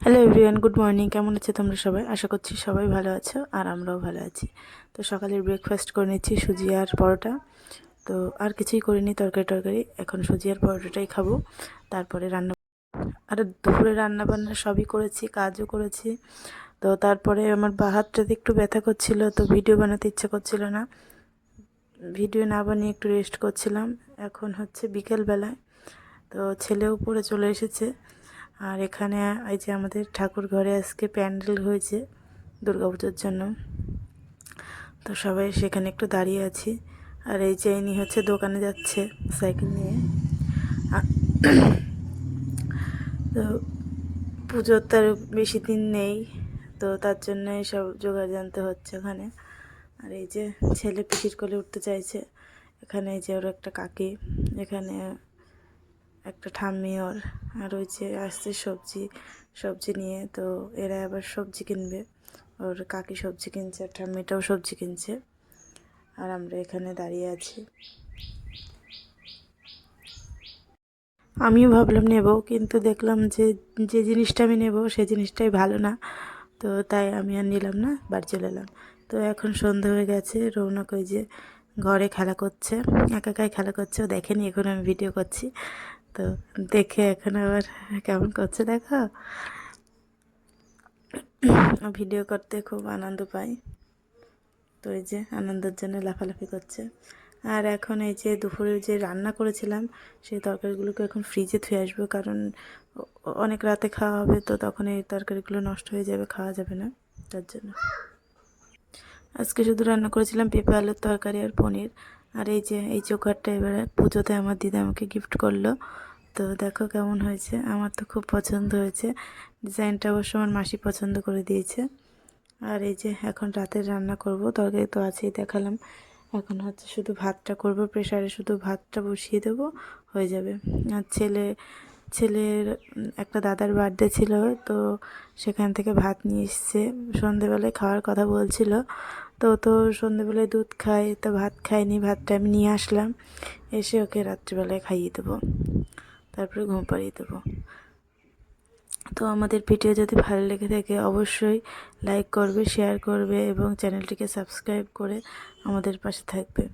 Hello everyone, good morning. কেমন আছো তোমরা সবাই? আশা করছি সবাই ভালো আছো আর আমরাও ভালো আছি। তো সকালের ব্রেকফাস্ট করে নিচ্ছি সুজি আর পরোটা। তো আর কিছুই করিনি, তরকারি এখন সুজি আর পরোটাটাই খাবো। তারপরে আর দুপুরে রান্না বান্না সবই করেছি, কাজও করেছি। তো তারপরে আমার বাঁ হাতটাতে একটু ব্যথা করছিল, তো ভিডিও বানাতে ইচ্ছা করছিল না, ভিডিও না বানিয়ে একটু রেস্ট করছিলাম। এখন হচ্ছে বিকেলবেলায়, তো ছেলেও পড়ে চলে এসেছে। আর এখানে এই যে আমাদের ঠাকুর ঘরে আজকে প্যান্ডেল হয়েছে দুর্গাপুজোর জন্য, তো সবাই সেখানে একটু দাঁড়িয়ে আছি। আর এই যে ইনি হচ্ছে দোকানে যাচ্ছে সাইকেল নিয়ে। তো পুজোর তার বেশি দিন নেই, তো তার জন্য সব জোগাড় জানতে হচ্ছে ওখানে। আর এই যে ছেলে পিঠির কোলে উঠতে চাইছে। এখানে এই যে ওর একটা কাকি, এখানে একটা ঠাম্মি ওর, আর ওই যে আসছে সবজি নিয়ে। তো এরা আবার সবজি কিনবে, ওর কাকি সবজি কিনছে আর ঠাম্মিটাও সবজি কিনছে। আর আমরা এখানে দাঁড়িয়ে আছি। আমিও ভাবলাম নেব, কিন্তু দেখলাম যে যে জিনিসটা আমি নেব সেই জিনিসটাই ভালো না, তো তাই আমি আর নিলাম না, বাড়ি চলে এলাম। তো এখন সন্ধ্যা হয়ে গেছে, রৌনক ওই যে ঘরে খেলা করছে, একাই খেলা করছে, ও দেখেনি এখন আমি ভিডিও করছি। তো দেখে এখন আবার কেমন করছে দেখো, ভিডিও করতে খুব আনন্দ পাই। তো এই যে আনন্দের জন্য লাফালাফি করছে। আর এখন এই যে দুপুরে যে রান্না করেছিলাম সেই তরকারিগুলোকে এখন ফ্রিজে থুয়ে আসবো, কারণ অনেক রাতে খাওয়া হবে, তো তখন এই তরকারিগুলো নষ্ট হয়ে যাবে, খাওয়া যাবে না, তার জন্য। আজকে শুধু রান্না করেছিলাম পেঁপে আলুর তরকারি আর পনির। আর এই যে এই চোকারটা এবারে পুজোতে আমার দিদা আমাকে গিফট করলো। তো দেখো কেমন হয়েছে, আমার তো খুব পছন্দ হয়েছে। ডিজাইনটা অবশ্য আমার মাসি পছন্দ করে দিয়েছে। আর এই যে এখন রাতের রান্না করব, তরকারি তো আছেই দেখালাম। এখন হচ্ছে শুধু ভাতটা করব, প্রেসারে শুধু ভাতটা বসিয়ে দেব, হয়ে যাবে। আর ছেলের একটা দাদার বার্থডে ছিল, তো সেখান থেকে ভাত নিয়ে এসছে, সন্ধেবেলায় খাওয়ার কথা বলছিল। তো সন্ধেবেলায় দুধ খায়, তো ভাত খায়নি, ভাতটা আমি নিয়ে আসলাম, এসে ওকে রাত্রিবেলায় খাইয়ে দেবো, তারপরে ঘুম পাড়িয়ে দেবো। তো আমাদের ভিডিও যদি ভালো লেগে থাকে অবশ্যই লাইক করবে, শেয়ার করবে এবং চ্যানেলটিকে সাবস্ক্রাইব করে আমাদের পাশে থাকবে।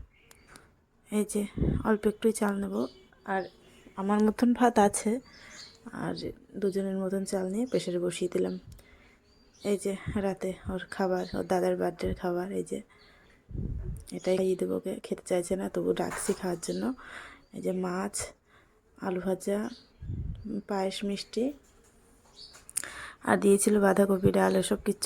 এই যে অল্প একটুই চাল নেব, আর আমার মতন ভাত আছে, আর দুজনের মতন চাল নিয়ে প্রেসারে বসিয়ে দিলাম। এই যে রাতে ওর খাবার, ওর দাদার বার্থডের খাবার, এই যে এটাই খাইয়ে দেবো। ওকে খেতে চাইছে না, তবু ডাকছি খাওয়ার জন্য। এই যে মাছ, আলু ভাজা, পায়েস, মিষ্টি, আর দিয়েছিল বাঁধাকপি, ডাল, এসব কিচ্ছু